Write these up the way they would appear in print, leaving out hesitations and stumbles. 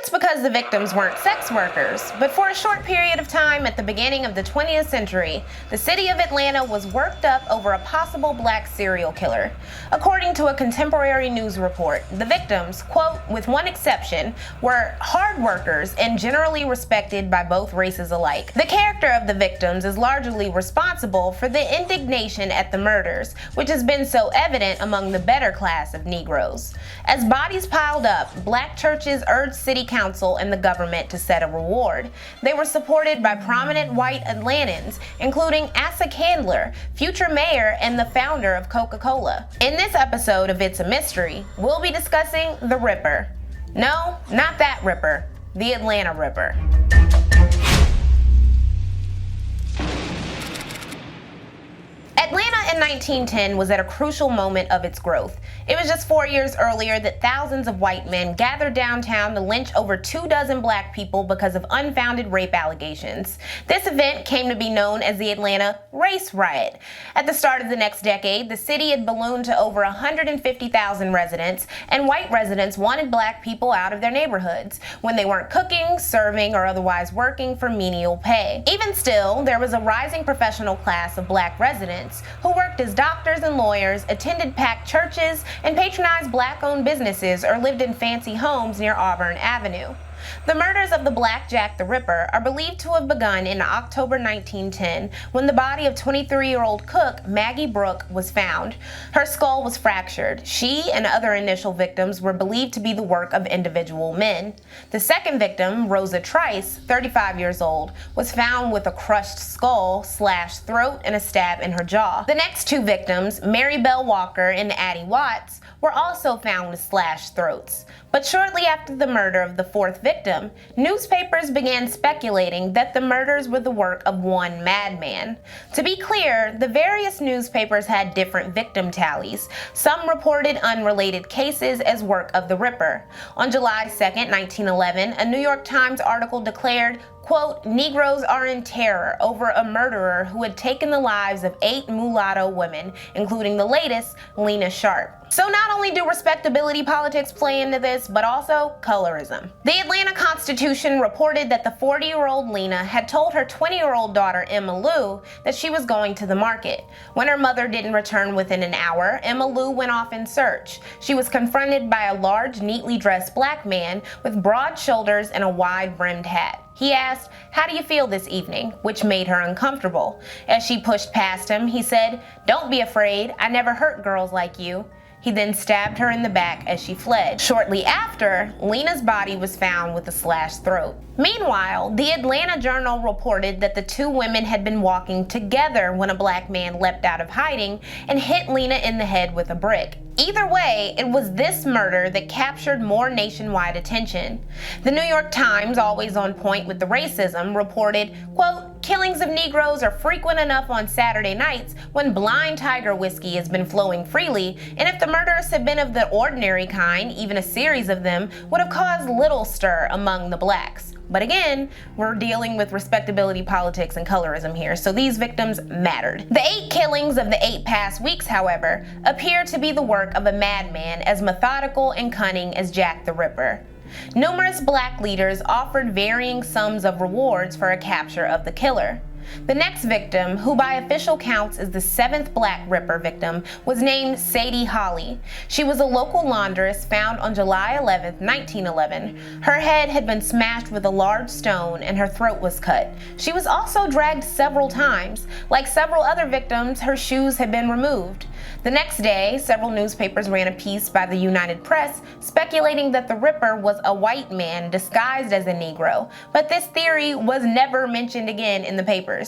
That's because the victims weren't sex workers, but for a short period of time at the beginning of the 20th century, the city of Atlanta was worked up over a possible black serial killer. According to a contemporary news report, the victims, quote, with one exception, were hard workers and generally respected by both races alike. The character of the victims is largely responsible for the indignation at the murders, which has been so evident among the better class of Negroes. As bodies piled up, black churches urged city council and the government to set a reward. They were supported by prominent white Atlantans, including Asa Candler, future mayor and the founder of Coca-Cola. In this episode of It's a Mystery, we'll be discussing the Ripper. No, not that Ripper, the Atlanta Ripper. Atlanta in 1910 was at a crucial moment of its growth. It was just 4 years earlier that thousands of white men gathered downtown to lynch over 24 black people because of unfounded rape allegations. This event came to be known as the Atlanta Race Riot. At the start of the next decade, the city had ballooned to over 150,000 residents, and white residents wanted black people out of their neighborhoods when they weren't cooking, serving, or otherwise working for menial pay. Even still, there was a rising professional class of black residents who worked as doctors and lawyers, attended packed churches, and patronized black-owned businesses or lived in fancy homes near Auburn Avenue. The murders of the Black Jack the Ripper are believed to have begun in October 1910 when the body of 23-year-old cook Maggie Brooke was found. Her skull was fractured. She and other initial victims were believed to be the work of individual men. The second victim, Rosa Trice, 35 years old, was found with a crushed skull, slashed throat, and a stab in her jaw. The next two victims, Mary Bell Walker and Addie Watts, were also found with slashed throats. But shortly after the murder of the fourth victim, newspapers began speculating that the murders were the work of one madman. To be clear, the various newspapers had different victim tallies. Some reported unrelated cases as work of the Ripper. On July 2nd, 1911, a New York Times article declared, quote, Negroes are in terror over a murderer who had taken the lives of 8 mulatto women, including the latest, Lena Sharp. So not only do respectability politics play into this, but also colorism. The Atlanta Constitution reported that the 40-year-old Lena had told her 20-year-old daughter Emma Lou that she was going to the market. When her mother didn't return within an hour, Emma Lou went off in search. She was confronted by a large, neatly dressed black man with broad shoulders and a wide-brimmed hat. He asked, "How do you feel this evening?" which made her uncomfortable. As she pushed past him, he said, "Don't be afraid. I never hurt girls like you." He then stabbed her in the back as she fled. Shortly after, Lena's body was found with a slashed throat. Meanwhile, the Atlanta Journal reported that the two women had been walking together when a black man leapt out of hiding and hit Lena in the head with a brick. Either way, it was this murder that captured more nationwide attention. The New York Times, always on point with the racism, reported, quote, killings of Negroes are frequent enough on Saturday nights when Blind Tiger whiskey has been flowing freely, and if the murders had been of the ordinary kind, even a series of them would have caused little stir among the blacks. But again, we're dealing with respectability politics and colorism here, so these victims mattered. The 8 killings of the 8 past weeks, however, appear to be the work of a madman as methodical and cunning as Jack the Ripper. Numerous black leaders offered varying sums of rewards for a capture of the killer. The next victim, who by official counts is the 7th Black Ripper victim, was named Sadie Holly. She was a local laundress found on July 11, 1911. Her head had been smashed with a large stone and her throat was cut. She was also dragged several times. Like several other victims, her shoes had been removed. The next day, several newspapers ran a piece by the United Press speculating that the Ripper was a white man disguised as a Negro, but this theory was never mentioned again in the papers.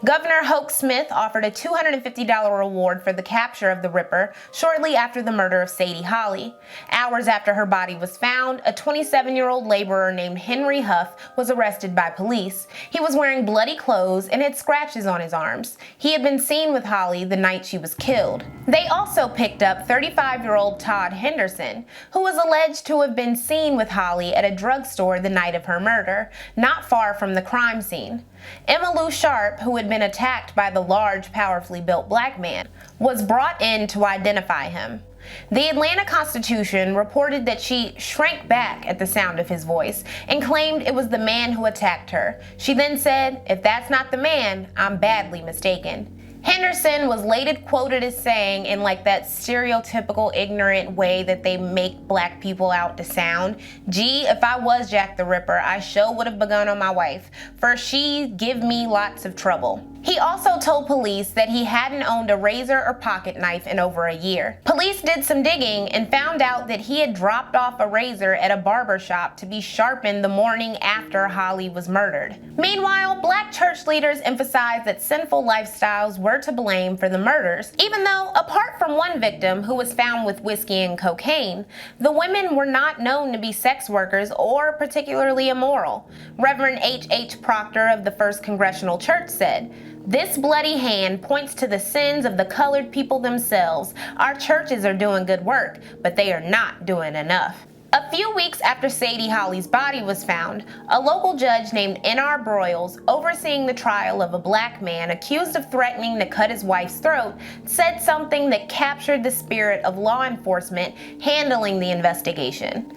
Governor Hoke Smith offered a $250 reward for the capture of the Ripper shortly after the murder of Sadie Holly. Hours after her body was found, a 27-year-old laborer named Henry Huff was arrested by police. He was wearing bloody clothes and had scratches on his arms. He had been seen with Holly the night she was killed. They also picked up 35-year-old Todd Henderson, who was alleged to have been seen with Holly at a drugstore the night of her murder, not far from the crime scene. Emma Lou Sharp, who had been attacked by the large, powerfully built black man, was brought in to identify him. The Atlanta Constitution reported that she shrank back at the sound of his voice and claimed it was the man who attacked her. She then said, "If that's not the man, I'm badly mistaken." Henderson was later quoted as saying, in like that stereotypical ignorant way that they make black people out to sound, "Gee, if I was Jack the Ripper, I sure would have begun on my wife, for she give me lots of trouble." He also told police that he hadn't owned a razor or pocket knife in over a year. Police did some digging and found out that he had dropped off a razor at a barber shop to be sharpened the morning after Holly was murdered. Meanwhile, black church leaders emphasized that sinful lifestyles were to blame for the murders, even though, apart from one victim who was found with whiskey and cocaine, the women were not known to be sex workers or particularly immoral. Reverend H. Proctor of the First Congressional Church said, "This bloody hand points to the sins of the colored people themselves. Our churches are doing good work, but they are not doing enough." A few weeks after Sadie Holly's body was found, a local judge named N.R. Broyles, overseeing the trial of a black man accused of threatening to cut his wife's throat, said something that captured the spirit of law enforcement handling the investigation.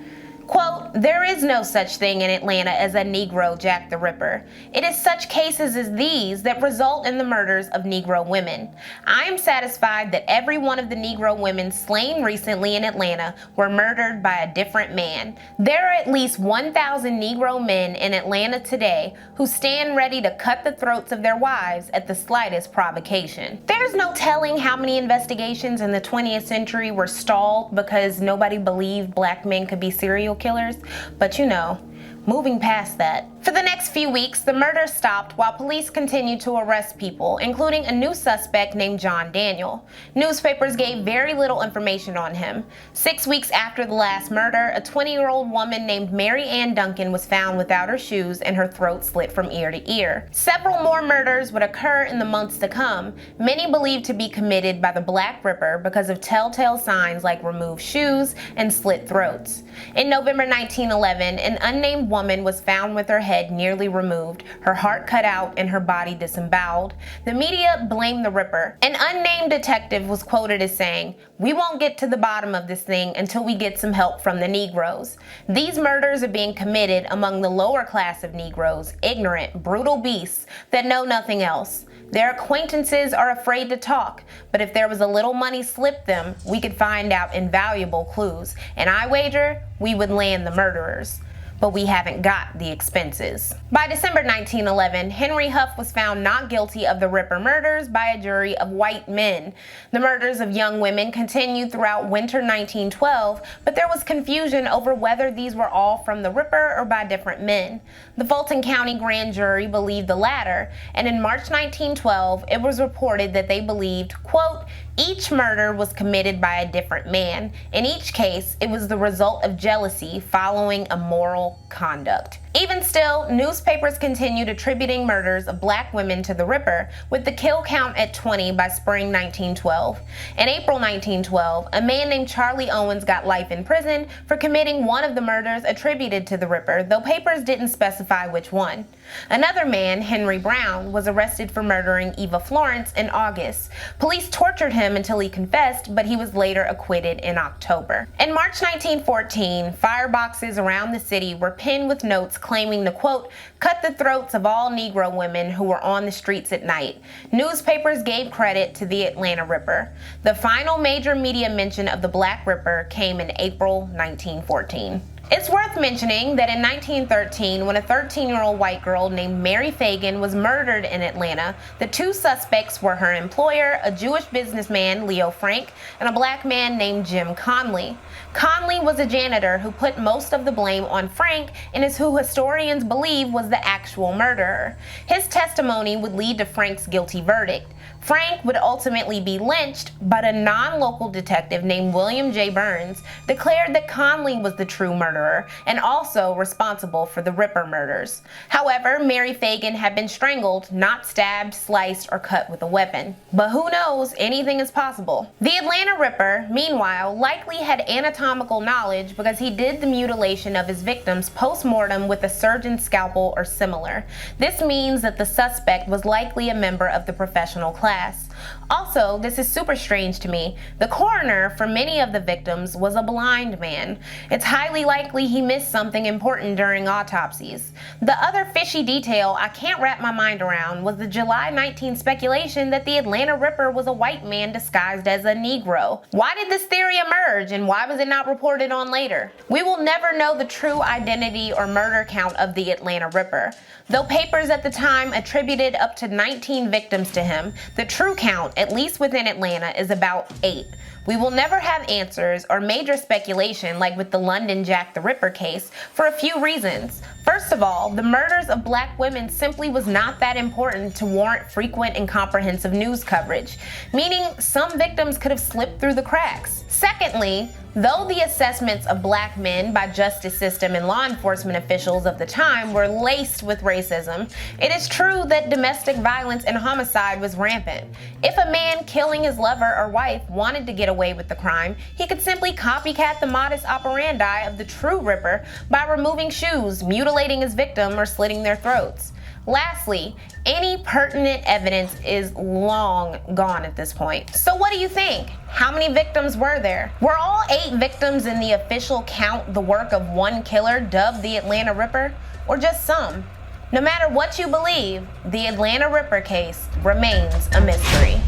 Quote, "There is no such thing in Atlanta as a Negro Jack the Ripper. It is such cases as these that result in the murders of Negro women. I am satisfied that every one of the Negro women slain recently in Atlanta were murdered by a different man. There are at least 1,000 Negro men in Atlanta today who stand ready to cut the throats of their wives at the slightest provocation." There's no telling how many investigations in the 20th century were stalled because nobody believed black men could be serial killers, but moving past that. For the next few weeks, the murder stopped while police continued to arrest people, including a new suspect named John Daniel. Newspapers gave very little information on him. 6 weeks after the last murder, a 20-year-old woman named Mary Ann Duncan was found without her shoes and her throat slit from ear to ear. Several more murders would occur in the months to come, many believed to be committed by the Black Ripper because of telltale signs like removed shoes and slit throats. In November 1911, an unnamed woman was found with her head nearly removed, her heart cut out, and her body disemboweled. The media blamed the Ripper. An unnamed detective was quoted as saying, "We won't get to the bottom of this thing until we get some help from the Negroes. These murders are being committed among the lower class of Negroes, ignorant, brutal beasts that know nothing else. Their acquaintances are afraid to talk, but if there was a little money slipped them, we could find out invaluable clues, and I wager we would land the murderers. But we haven't got the expenses." By December 1911, Henry Huff was found not guilty of the Ripper murders by a jury of white men. The murders of young women continued throughout winter 1912, but there was confusion over whether these were all from the Ripper or by different men. The Fulton County grand jury believed the latter, and in March 1912, it was reported that they believed, quote, "Each murder was committed by a different man. In each case, it was the result of jealousy following immoral conduct." Even still, newspapers continued attributing murders of black women to the Ripper, with the kill count at 20 by spring 1912. In April 1912, a man named Charlie Owens got life in prison for committing one of the murders attributed to the Ripper, though papers didn't specify which one. Another man, Henry Brown, was arrested for murdering Eva Florence in August. Police tortured him until he confessed, but he was later acquitted in October. In March 1914, fireboxes around the city were pinned with notes claiming to, quote, "cut the throats of all Negro women who were on the streets at night." Newspapers gave credit to the Atlanta Ripper. The final major media mention of the Black Ripper came in April 1914. It's worth mentioning that in 1913, when a 13-year-old white girl named Mary Fagan was murdered in Atlanta, the two suspects were her employer, a Jewish businessman, Leo Frank, and a black man named Jim Conley. Conley was a janitor who put most of the blame on Frank and is who historians believe was the actual murderer. His testimony would lead to Frank's guilty verdict. Frank would ultimately be lynched, but a non-local detective named William J. Burns declared that Conley was the true murderer and also responsible for the Ripper murders. However, Mary Fagan had been strangled, not stabbed, sliced, or cut with a weapon. But who knows, anything is possible. The Atlanta Ripper, meanwhile, likely had anatomical knowledge because he did the mutilation of his victims post-mortem with a surgeon's scalpel or similar. This means that the suspect was likely a member of the professional class. Also, this is super strange to me. The coroner for many of the victims was a blind man. It's highly likely he missed something important during autopsies. The other fishy detail I can't wrap my mind around was the July 19 speculation that the Atlanta Ripper was a white man disguised as a Negro. Why did this theory emerge, and why was it not reported on later? We will never know the true identity or murder count of the Atlanta Ripper. Though papers at the time attributed up to 19 victims to him, the true count, at least within Atlanta, is about 8. We will never have answers or major speculation like with the London Jack the Ripper case for a few reasons. First of all, the murders of black women simply was not that important to warrant frequent and comprehensive news coverage, meaning some victims could have slipped through the cracks. Secondly, though the assessments of black men by justice system and law enforcement officials of the time were laced with racism, it is true that domestic violence and homicide was rampant. If a man killing his lover or wife wanted to get away with the crime, he could simply copycat the modus operandi of the true Ripper by removing shoes, mutilating his victim, or slitting their throats. Lastly, any pertinent evidence is long gone at this point. So what do you think? How many victims were there? Were all 8 victims in the official count the work of one killer dubbed the Atlanta Ripper, or just some? No matter what you believe, the Atlanta Ripper case remains a mystery.